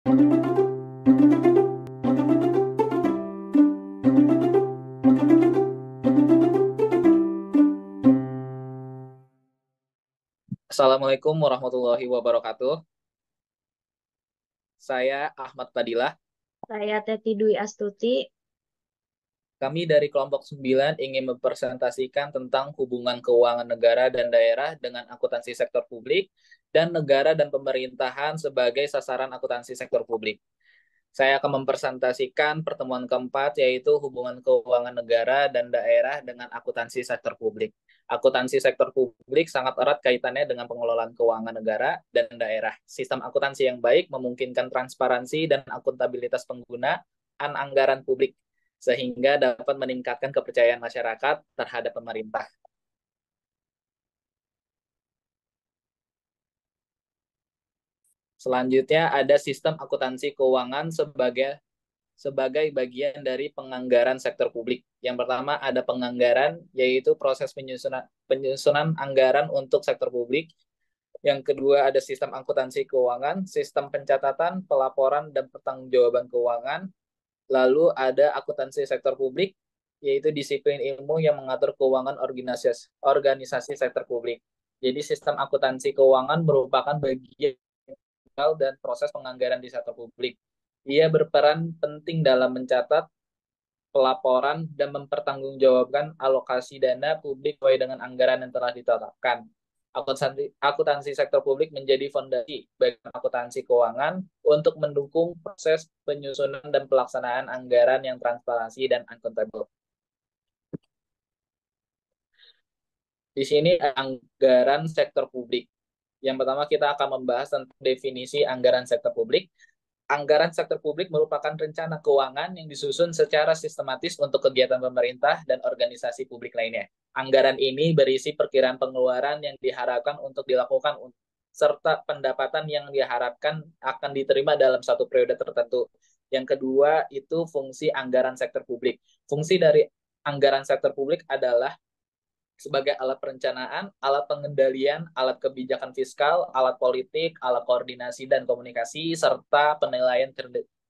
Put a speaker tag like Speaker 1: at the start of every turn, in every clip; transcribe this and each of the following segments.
Speaker 1: Assalamualaikum warahmatullahi wabarakatuh. Saya Ahmad Fadilah.
Speaker 2: Saya Teti Dwi Astuti.
Speaker 1: Kami dari kelompok 9 ingin mempresentasikan tentang hubungan keuangan negara dan daerah dengan akuntansi sektor publik dan negara dan pemerintahan sebagai sasaran akuntansi sektor publik. Saya akan mempresentasikan pertemuan keempat, yaitu hubungan keuangan negara dan daerah dengan akuntansi sektor publik. Akuntansi sektor publik sangat erat kaitannya dengan pengelolaan keuangan negara dan daerah. Sistem akuntansi yang baik memungkinkan transparansi dan akuntabilitas penggunaan anggaran publik, sehingga dapat meningkatkan kepercayaan masyarakat terhadap pemerintah. Selanjutnya ada sistem akuntansi keuangan sebagai bagian dari penganggaran sektor publik. Yang pertama ada penganggaran, yaitu proses penyusunan anggaran untuk sektor publik. Yang kedua ada sistem akuntansi keuangan, sistem pencatatan, pelaporan, dan pertanggungjawaban keuangan. Lalu ada akuntansi sektor publik, yaitu disiplin ilmu yang mengatur keuangan organisasi sektor publik. Jadi sistem akuntansi keuangan merupakan bagian dan proses penganggaran di sektor publik. Ia berperan penting dalam mencatat, pelaporan, dan mempertanggungjawabkan alokasi dana publik sesuai dengan anggaran yang telah ditetapkan. Akuntansi sektor publik menjadi fondasi bagi akuntansi keuangan untuk mendukung proses penyusunan dan pelaksanaan anggaran yang transparansi dan akuntabel. Di sini anggaran sektor publik. Yang pertama kita akan membahas tentang definisi anggaran sektor publik. Anggaran sektor publik merupakan rencana keuangan yang disusun secara sistematis untuk kegiatan pemerintah dan organisasi publik lainnya. Anggaran ini berisi perkiraan pengeluaran yang diharapkan untuk dilakukan serta pendapatan yang diharapkan akan diterima dalam satu periode tertentu. Yang kedua itu fungsi anggaran sektor publik. Fungsi dari anggaran sektor publik adalah sebagai alat perencanaan, alat pengendalian, alat kebijakan fiskal, alat politik, alat koordinasi dan komunikasi, serta penilaian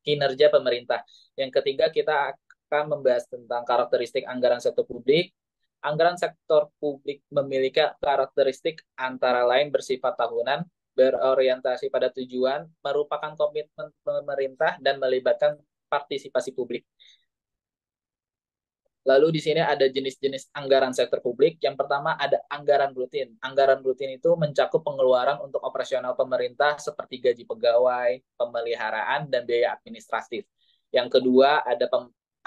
Speaker 1: kinerja pemerintah. Yang ketiga, kita akan membahas tentang karakteristik anggaran sektor publik. Anggaran sektor publik memiliki karakteristik antara lain bersifat tahunan, berorientasi pada tujuan, merupakan komitmen pemerintah, dan melibatkan partisipasi publik. Lalu di sini ada jenis-jenis anggaran sektor publik. Yang pertama ada anggaran rutin. Anggaran rutin itu mencakup pengeluaran untuk operasional pemerintah seperti gaji pegawai, pemeliharaan, dan biaya administratif. Yang kedua ada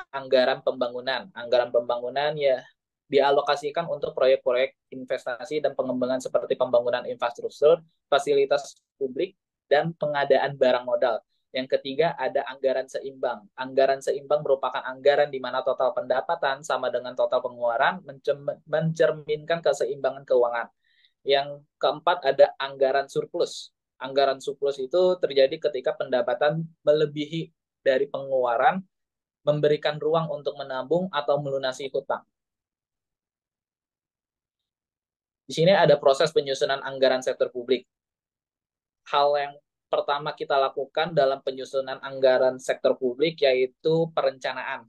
Speaker 1: anggaran pembangunan. Anggaran pembangunan ya dialokasikan untuk proyek-proyek investasi dan pengembangan seperti pembangunan infrastruktur, fasilitas publik, dan pengadaan barang modal. Yang ketiga ada anggaran seimbang. Anggaran seimbang merupakan anggaran di mana total pendapatan sama dengan total pengeluaran mencerminkan keseimbangan keuangan. Yang keempat ada anggaran surplus. Anggaran surplus itu terjadi ketika pendapatan melebihi dari pengeluaran, memberikan ruang untuk menabung atau melunasi hutang. Di sini ada proses penyusunan anggaran sektor publik. Hal yang pertama kita lakukan dalam penyusunan anggaran sektor publik yaitu perencanaan.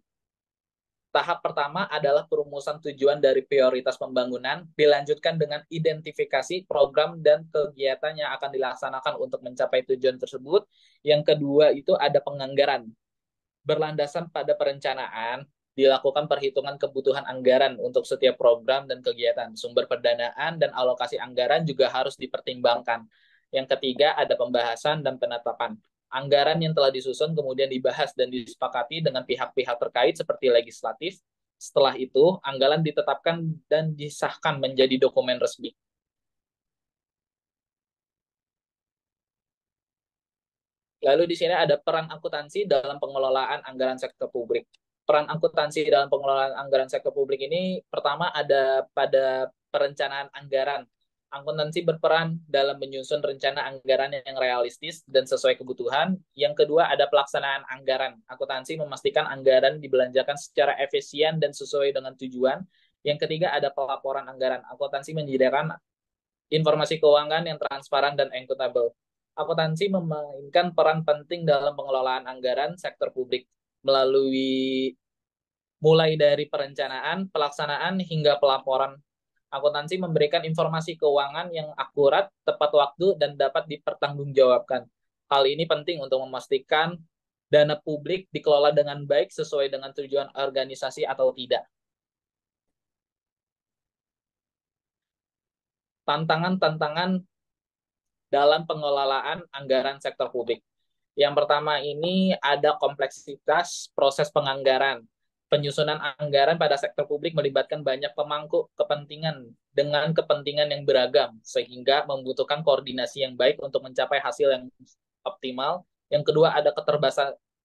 Speaker 1: Tahap pertama adalah perumusan tujuan dari prioritas pembangunan, dilanjutkan dengan identifikasi program dan kegiatan yang akan dilaksanakan untuk mencapai tujuan tersebut. Yang kedua itu ada penganggaran. Berlandasan pada perencanaan, dilakukan perhitungan kebutuhan anggaran untuk setiap program dan kegiatan. Sumber pendanaan dan alokasi anggaran juga harus dipertimbangkan. Yang ketiga, ada pembahasan dan penetapan. Anggaran yang telah disusun kemudian dibahas dan disepakati dengan pihak-pihak terkait seperti legislatif. Setelah itu, anggaran ditetapkan dan disahkan menjadi dokumen resmi. Lalu di sini ada peran akuntansi dalam pengelolaan anggaran sektor publik. Peran akuntansi dalam pengelolaan anggaran sektor publik ini pertama ada pada perencanaan anggaran. Akuntansi berperan dalam menyusun rencana anggaran yang realistis dan sesuai kebutuhan. Yang kedua ada pelaksanaan anggaran. Akuntansi memastikan anggaran dibelanjakan secara efisien dan sesuai dengan tujuan. Yang ketiga ada pelaporan anggaran. Akuntansi menyediakan informasi keuangan yang transparan dan akuntabel. Akuntansi memainkan peran penting dalam pengelolaan anggaran sektor publik melalui mulai dari perencanaan, pelaksanaan, hingga pelaporan. Akuntansi memberikan informasi keuangan yang akurat, tepat waktu, dan dapat dipertanggungjawabkan. Hal ini penting untuk memastikan dana publik dikelola dengan baik sesuai dengan tujuan organisasi atau tidak. Tantangan-tantangan dalam pengelolaan anggaran sektor publik. Yang pertama ini ada kompleksitas proses penganggaran. Penyusunan anggaran pada sektor publik melibatkan banyak pemangku kepentingan dengan kepentingan yang beragam, sehingga membutuhkan koordinasi yang baik untuk mencapai hasil yang optimal. Yang kedua ada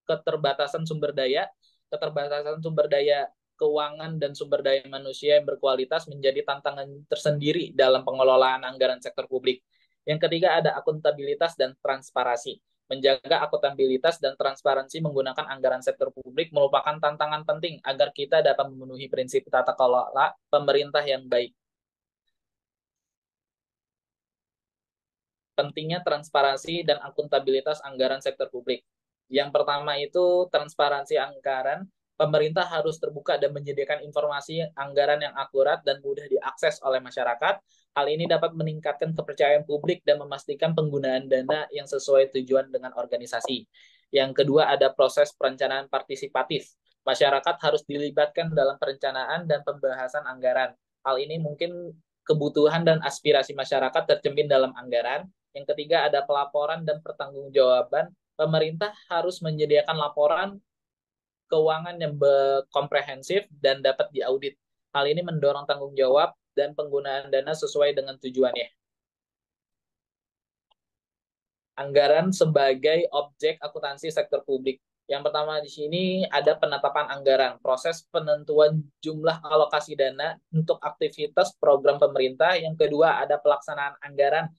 Speaker 1: keterbatasan sumber daya. Keterbatasan sumber daya keuangan dan sumber daya manusia yang berkualitas menjadi tantangan tersendiri dalam pengelolaan anggaran sektor publik. Yang ketiga ada akuntabilitas dan transparansi. Menjaga akuntabilitas dan transparansi menggunakan anggaran sektor publik merupakan tantangan penting agar kita dapat memenuhi prinsip tata kelola pemerintah yang baik. Pentingnya transparansi dan akuntabilitas anggaran sektor publik. Yang pertama itu transparansi anggaran. Pemerintah harus terbuka dan menyediakan informasi anggaran yang akurat dan mudah diakses oleh masyarakat. Hal ini dapat meningkatkan kepercayaan publik dan memastikan penggunaan dana yang sesuai tujuan dengan organisasi. Yang kedua ada proses perencanaan partisipatif. Masyarakat harus dilibatkan dalam perencanaan dan pembahasan anggaran. Hal ini mungkin kebutuhan dan aspirasi masyarakat tercermin dalam anggaran. Yang ketiga ada pelaporan dan pertanggungjawaban. Pemerintah harus menyediakan laporan keuangan yang komprehensif dan dapat diaudit. Hal ini mendorong tanggung jawab dan penggunaan dana sesuai dengan tujuannya. Anggaran sebagai objek akuntansi sektor publik. Yang pertama di sini ada penetapan anggaran, proses penentuan jumlah alokasi dana untuk aktivitas program pemerintah. Yang kedua ada pelaksanaan anggaran,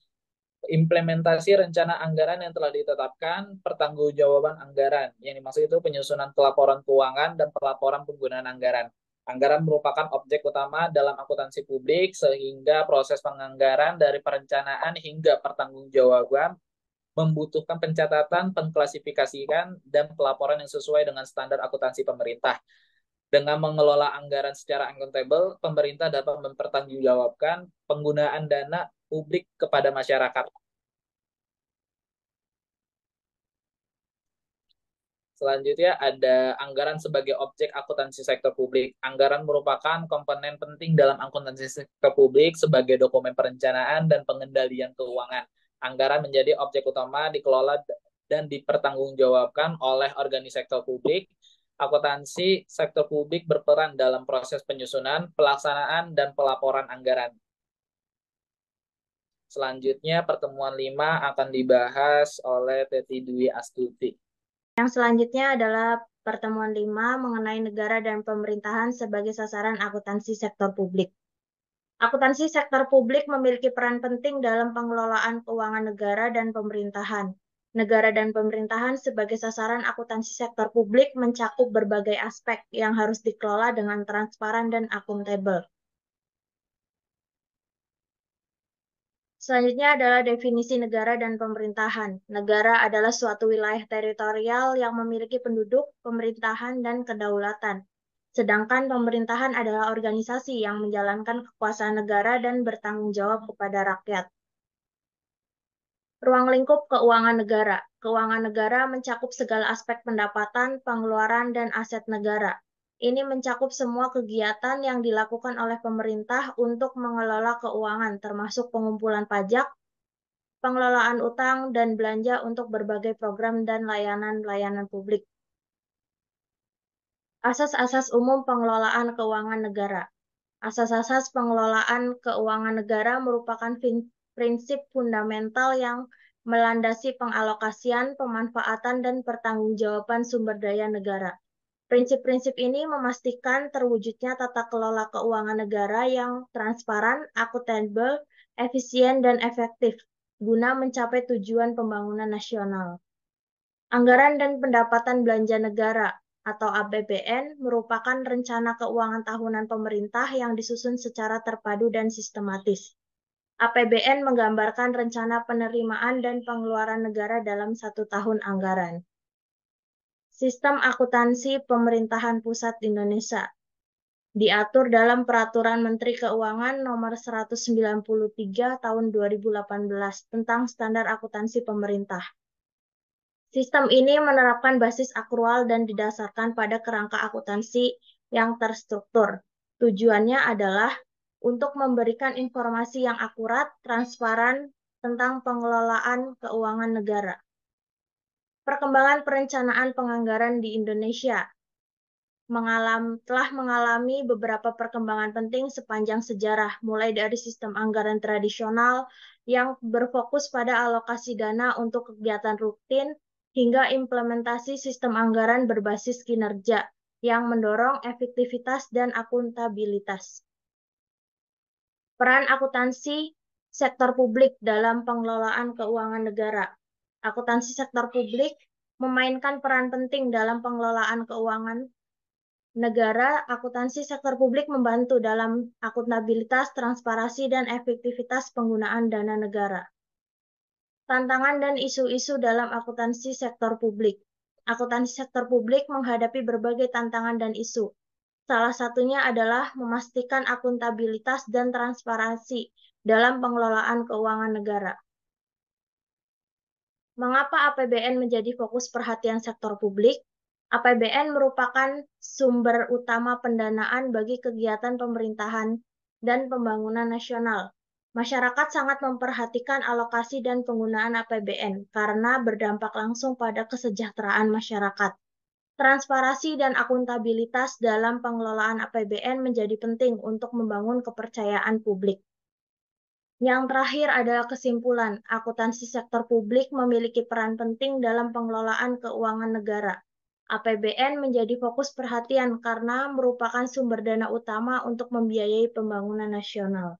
Speaker 1: implementasi rencana anggaran yang telah ditetapkan, pertanggungjawaban anggaran. Yang dimaksud itu penyusunan pelaporan keuangan dan pelaporan penggunaan anggaran. Anggaran merupakan objek utama dalam akuntansi publik, sehingga proses penganggaran dari perencanaan hingga pertanggungjawaban membutuhkan pencatatan, pengklasifikasikan, dan pelaporan yang sesuai dengan standar akuntansi pemerintah. Dengan mengelola anggaran secara akuntabel, pemerintah dapat mempertanggungjawabkan penggunaan dana publik kepada masyarakat. Selanjutnya ada anggaran sebagai objek akuntansi sektor publik. Anggaran merupakan komponen penting dalam akuntansi sektor publik sebagai dokumen perencanaan dan pengendalian keuangan. Anggaran menjadi objek utama dikelola dan dipertanggungjawabkan oleh organisasi sektor publik. Akuntansi sektor publik berperan dalam proses penyusunan, pelaksanaan, dan pelaporan anggaran. Selanjutnya pertemuan 5 akan dibahas oleh Teti Dwi Astuti.
Speaker 2: Yang selanjutnya adalah pertemuan 5 mengenai negara dan pemerintahan sebagai sasaran akuntansi sektor publik. Akuntansi sektor publik memiliki peran penting dalam pengelolaan keuangan negara dan pemerintahan. Negara dan pemerintahan sebagai sasaran akuntansi sektor publik mencakup berbagai aspek yang harus dikelola dengan transparan dan akuntabel. Selanjutnya adalah definisi negara dan pemerintahan. Negara adalah suatu wilayah teritorial yang memiliki penduduk, pemerintahan, dan kedaulatan. Sedangkan pemerintahan adalah organisasi yang menjalankan kekuasaan negara dan bertanggung jawab kepada rakyat. Ruang lingkup keuangan negara. Keuangan negara mencakup segala aspek pendapatan, pengeluaran, dan aset negara. Ini mencakup semua kegiatan yang dilakukan oleh pemerintah untuk mengelola keuangan, termasuk pengumpulan pajak, pengelolaan utang, dan belanja untuk berbagai program dan layanan-layanan publik. Asas-asas umum pengelolaan keuangan negara. Asas-asas pengelolaan keuangan negara merupakan prinsip fundamental yang melandasi pengalokasian, pemanfaatan, dan pertanggungjawaban sumber daya negara. Prinsip-prinsip ini memastikan terwujudnya tata kelola keuangan negara yang transparan, akuntabel, efisien, dan efektif guna mencapai tujuan pembangunan nasional. Anggaran dan pendapatan belanja negara atau APBN merupakan rencana keuangan tahunan pemerintah yang disusun secara terpadu dan sistematis. APBN menggambarkan rencana penerimaan dan pengeluaran negara dalam 1 tahun anggaran. Sistem akuntansi pemerintahan pusat Indonesia diatur dalam Peraturan Menteri Keuangan Nomor 193 Tahun 2018 tentang Standar Akuntansi Pemerintah. Sistem ini menerapkan basis akrual dan didasarkan pada kerangka akuntansi yang terstruktur. Tujuannya adalah untuk memberikan informasi yang akurat, transparan tentang pengelolaan keuangan negara. Perkembangan perencanaan penganggaran di Indonesia telah mengalami beberapa perkembangan penting sepanjang sejarah, mulai dari sistem anggaran tradisional yang berfokus pada alokasi dana untuk kegiatan rutin, hingga implementasi sistem anggaran berbasis kinerja yang mendorong efektivitas dan akuntabilitas. Peran akuntansi sektor publik dalam pengelolaan keuangan negara. Akuntansi sektor publik memainkan peran penting dalam pengelolaan keuangan negara. Akuntansi sektor publik membantu dalam akuntabilitas, transparansi, dan efektivitas penggunaan dana negara. Tantangan dan isu-isu dalam akuntansi sektor publik. Akuntansi sektor publik menghadapi berbagai tantangan dan isu. Salah satunya adalah memastikan akuntabilitas dan transparansi dalam pengelolaan keuangan negara. Mengapa APBN menjadi fokus perhatian sektor publik? APBN merupakan sumber utama pendanaan bagi kegiatan pemerintahan dan pembangunan nasional. Masyarakat sangat memperhatikan alokasi dan penggunaan APBN karena berdampak langsung pada kesejahteraan masyarakat. Transparansi dan akuntabilitas dalam pengelolaan APBN menjadi penting untuk membangun kepercayaan publik. Yang terakhir adalah kesimpulan, akuntansi sektor publik memiliki peran penting dalam pengelolaan keuangan negara. APBN menjadi fokus perhatian karena merupakan sumber dana utama untuk membiayai pembangunan nasional.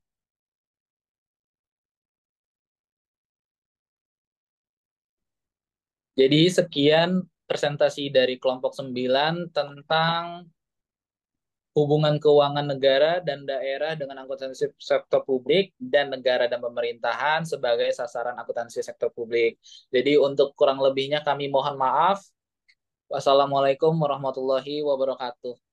Speaker 1: Jadi sekian presentasi dari kelompok 9 tentang hubungan keuangan negara dan daerah dengan akuntansi sektor publik dan negara dan pemerintahan sebagai sasaran akuntansi sektor publik. Jadi untuk kurang lebihnya kami mohon maaf. Wassalamualaikum warahmatullahi wabarakatuh.